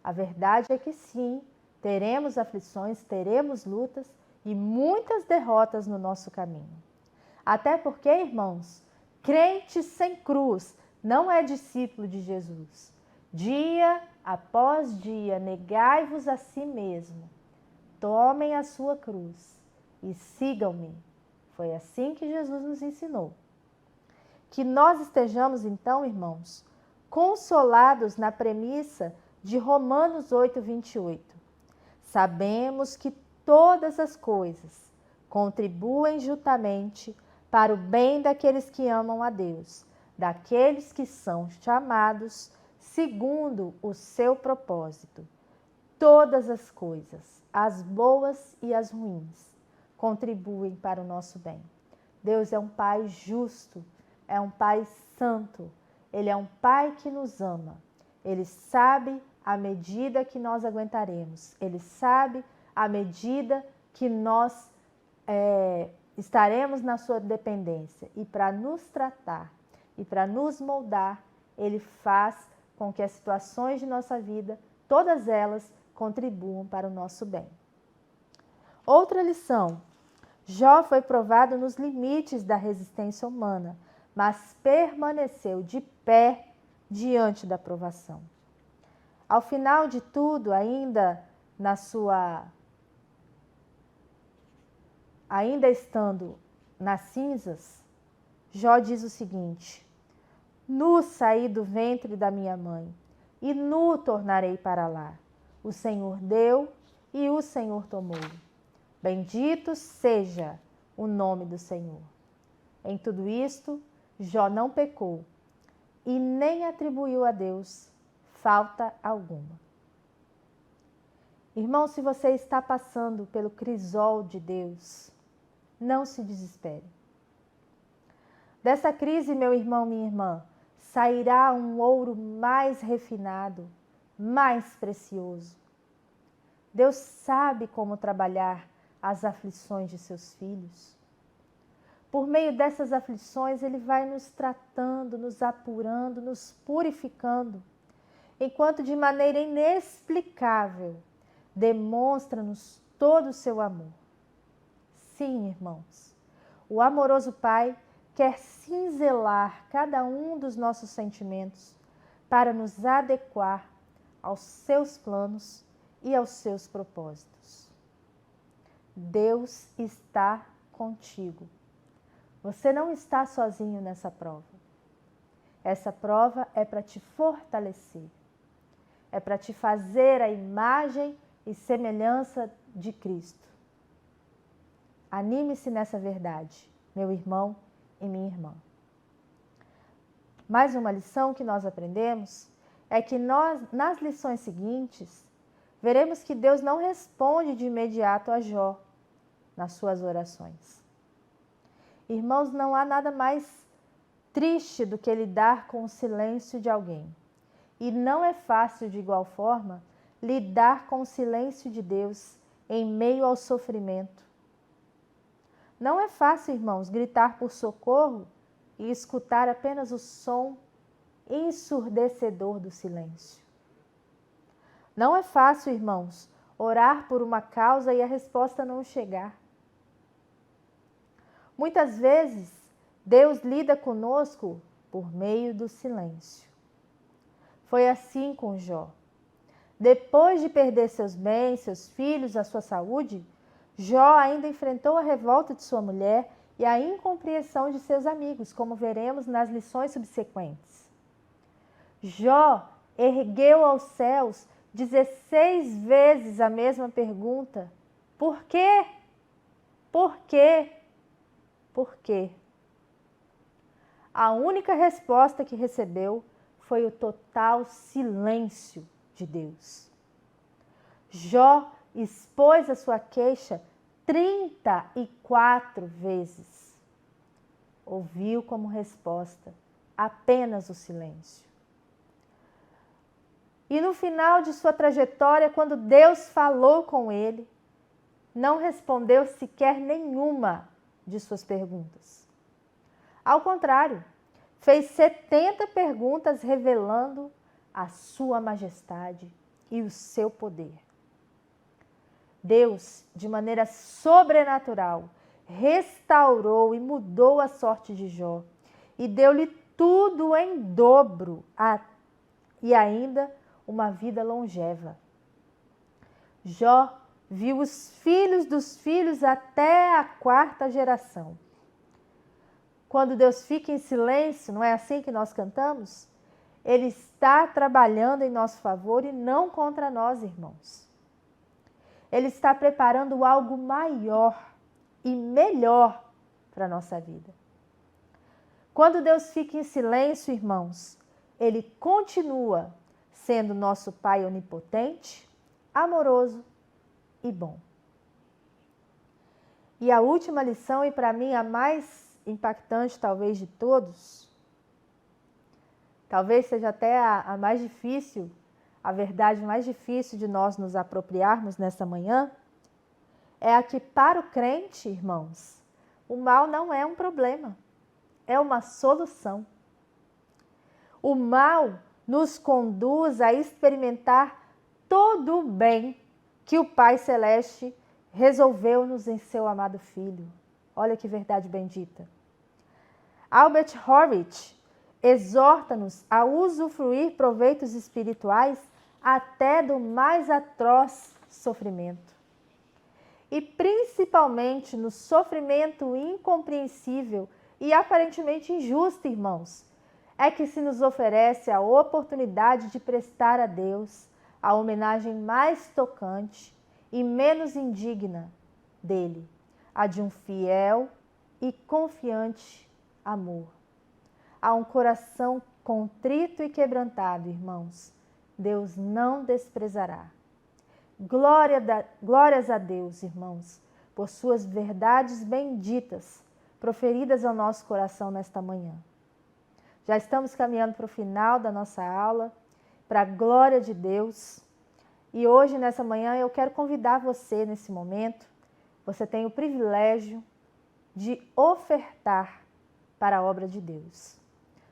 A verdade é que sim, teremos aflições, teremos lutas e muitas derrotas no nosso caminho. Até porque, irmãos, crente sem cruz não é discípulo de Jesus. Dia após dia, negai-vos a si mesmo, tomem a sua cruz e sigam-me. Foi assim que Jesus nos ensinou. Que nós estejamos, então, irmãos, consolados na premissa de Romanos 8:28. Sabemos que todas as coisas contribuem juntamente para o bem daqueles que amam a Deus, daqueles que são chamados segundo o seu propósito. Todas as coisas, as boas e as ruins, contribuem para o nosso bem. Deus é um Pai justo, é um Pai santo, Ele é um Pai que nos ama. Ele sabe a medida que nós aguentaremos, Ele sabe a medida que nós estaremos na sua dependência. E para nos tratar e para nos moldar, Ele faz com que as situações de nossa vida, todas elas, contribuam para o nosso bem. Outra lição. Jó foi provado nos limites da resistência humana, mas permaneceu de pé diante da provação. Ao final de tudo, ainda estando nas cinzas, Jó diz o seguinte: nu saí do ventre da minha mãe, e nu tornarei para lá. O Senhor deu e o Senhor tomou. Bendito seja o nome do Senhor. Em tudo isto, Jó não pecou e nem atribuiu a Deus falta alguma. Irmão, se você está passando pelo crisol de Deus, não se desespere. Dessa crise, meu irmão, minha irmã, sairá um ouro mais refinado, mais precioso. Deus sabe como trabalhar as aflições de seus filhos. Por meio dessas aflições, Ele vai nos tratando, nos apurando, nos purificando, enquanto de maneira inexplicável demonstra-nos todo o seu amor. Sim, irmãos, o amoroso Pai quer cinzelar cada um dos nossos sentimentos para nos adequar aos seus planos e aos seus propósitos. Deus está contigo. Você não está sozinho nessa prova. Essa prova é para te fortalecer. É para te fazer a imagem e semelhança de Cristo. Anime-se nessa verdade, meu irmão e minha irmã. Mais uma lição que nós aprendemos é que nas lições seguintes, veremos que Deus não responde de imediato a Jó nas suas orações. Irmãos, não há nada mais triste do que lidar com o silêncio de alguém. E não é fácil, de igual forma, lidar com o silêncio de Deus em meio ao sofrimento. Não é fácil, irmãos, gritar por socorro e escutar apenas o som ensurdecedor do silêncio. Não é fácil, irmãos, orar por uma causa e a resposta não chegar. Muitas vezes, Deus lida conosco por meio do silêncio. Foi assim com Jó. Depois de perder seus bens, seus filhos, a sua saúde, Jó ainda enfrentou a revolta de sua mulher e a incompreensão de seus amigos, como veremos nas lições subsequentes. Jó ergueu aos céus 16 vezes a mesma pergunta: por quê? Por quê? Por quê? A única resposta que recebeu foi o total silêncio de Deus. Jó expôs a sua queixa 34 vezes. Ouviu como resposta apenas o silêncio. E no final de sua trajetória, quando Deus falou com ele, não respondeu sequer nenhuma de suas perguntas. Ao contrário, fez 70 perguntas revelando a sua majestade e o seu poder. Deus, de maneira sobrenatural, restaurou e mudou a sorte de Jó e deu-lhe tudo em dobro e ainda uma vida longeva. Jó viu os filhos dos filhos até a 4ª geração. Quando Deus fica em silêncio, não é assim que nós cantamos? Ele está trabalhando em nosso favor e não contra nós, irmãos. Ele está preparando algo maior e melhor para a nossa vida. Quando Deus fica em silêncio, irmãos, Ele continua sendo nosso Pai onipotente, amoroso e bom. E a última lição, e para mim a mais impactante talvez de todos, talvez seja até a mais difícil, a verdade mais difícil de nós nos apropriarmos nessa manhã, é a que para o crente, irmãos, o mal não é um problema, é uma solução. O mal nos conduz a experimentar todo o bem que o Pai Celeste resolveu-nos em seu amado Filho. Olha que verdade bendita. Albert Horwitz exorta-nos a usufruir proveitos espirituais até do mais atroz sofrimento. E principalmente no sofrimento incompreensível e aparentemente injusto, irmãos, é que se nos oferece a oportunidade de prestar a Deus a homenagem mais tocante e menos indigna dele, a de um fiel e confiante amor. A um coração contrito e quebrantado, irmãos, Deus não desprezará. Glórias a Deus, irmãos, por suas verdades benditas proferidas ao nosso coração nesta manhã. Já estamos caminhando para o final da nossa aula, para a glória de Deus. E hoje, nessa manhã, eu quero convidar você, nesse momento, você tem o privilégio de ofertar para a obra de Deus.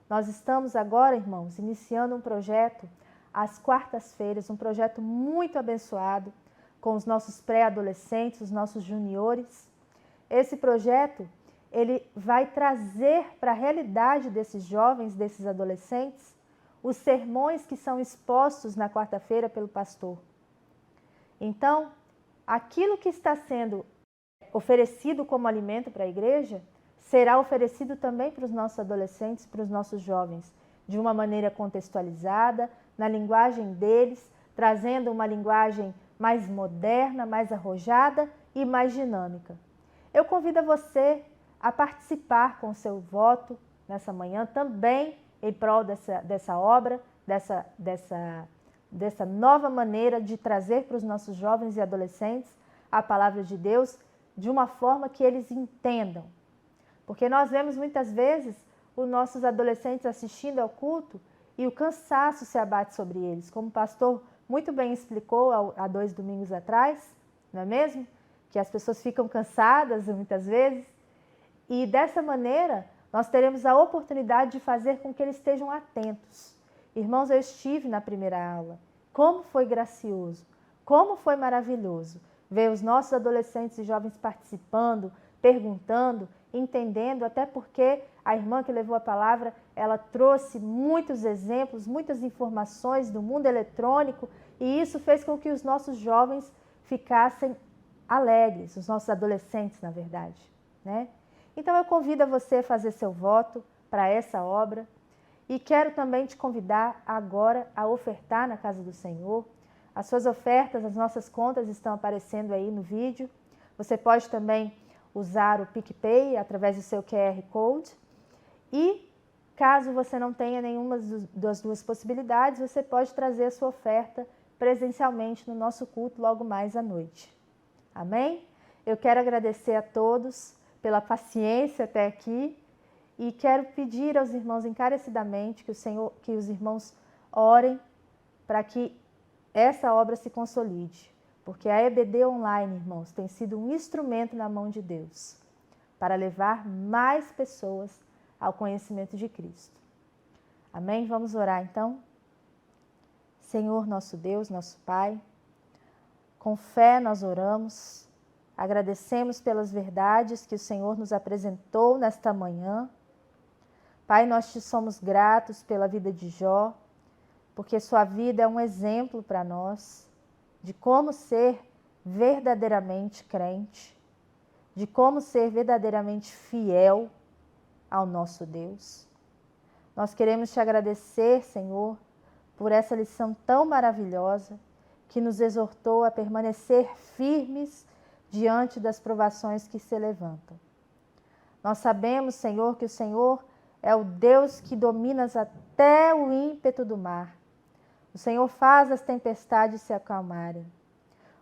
Nós estamos agora, irmãos, iniciando um projeto às quartas-feiras, um projeto muito abençoado com os nossos pré-adolescentes, os nossos juniores. Esse projeto, ele vai trazer para a realidade desses jovens, desses adolescentes, os sermões que são expostos na quarta-feira pelo pastor. Então, aquilo que está sendo oferecido como alimento para a igreja, será oferecido também para os nossos adolescentes, para os nossos jovens, de uma maneira contextualizada, na linguagem deles, trazendo uma linguagem mais moderna, mais arrojada e mais dinâmica. Eu convido você a participar com o seu voto nessa manhã, também em prol dessa obra, dessa nova maneira de trazer para os nossos jovens e adolescentes a palavra de Deus de uma forma que eles entendam. Porque nós vemos muitas vezes os nossos adolescentes assistindo ao culto e o cansaço se abate sobre eles, como o pastor muito bem explicou há 2 domingos atrás, não é mesmo? Que as pessoas ficam cansadas muitas vezes. E dessa maneira, nós teremos a oportunidade de fazer com que eles estejam atentos. Irmãos, eu estive na primeira aula. Como foi gracioso, como foi maravilhoso ver os nossos adolescentes e jovens participando, perguntando, entendendo, até porque a irmã que levou a palavra, ela trouxe muitos exemplos, muitas informações do mundo eletrônico, e isso fez com que os nossos jovens ficassem alegres, os nossos adolescentes, na verdade, né? Então eu convido a você a fazer seu voto para essa obra e quero também te convidar agora a ofertar na casa do Senhor. As suas ofertas, as nossas contas estão aparecendo aí no vídeo. Você pode também usar o PicPay através do seu QR Code. E caso você não tenha nenhuma das duas possibilidades, você pode trazer a sua oferta presencialmente no nosso culto logo mais à noite. Amém? eu quero agradecer a todos pela paciência até aqui e quero pedir aos irmãos encarecidamente que os irmãos orem para que essa obra se consolide, porque a EBD Online, irmãos, tem sido um instrumento na mão de Deus para levar mais pessoas ao conhecimento de Cristo. Amém? Vamos orar então? Senhor, nosso Deus, nosso Pai, com fé nós oramos, agradecemos pelas verdades que o Senhor nos apresentou nesta manhã. Pai, nós te somos gratos pela vida de Jó, porque sua vida é um exemplo para nós de como ser verdadeiramente crente, de como ser verdadeiramente fiel ao nosso Deus. Nós queremos te agradecer, Senhor, por essa lição tão maravilhosa que nos exortou a permanecer firmes diante das provações que se levantam. Nós sabemos, Senhor, que o Senhor é o Deus que dominas até o ímpeto do mar. O Senhor faz as tempestades se acalmarem.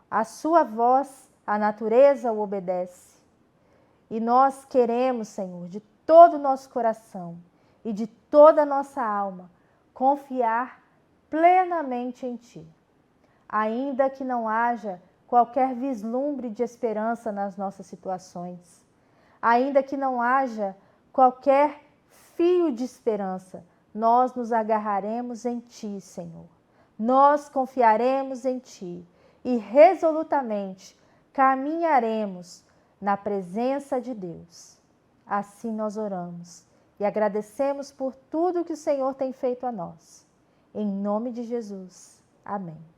A sua voz, a natureza o obedece. E nós queremos, Senhor, de todo o nosso coração e de toda a nossa alma, confiar plenamente em Ti. Ainda que não haja qualquer vislumbre de esperança nas nossas situações, ainda que não haja qualquer fio de esperança, nós nos agarraremos em Ti, Senhor. Nós confiaremos em Ti e resolutamente caminharemos na presença de Deus. Assim nós oramos e agradecemos por tudo que o Senhor tem feito a nós. Em nome de Jesus. Amém.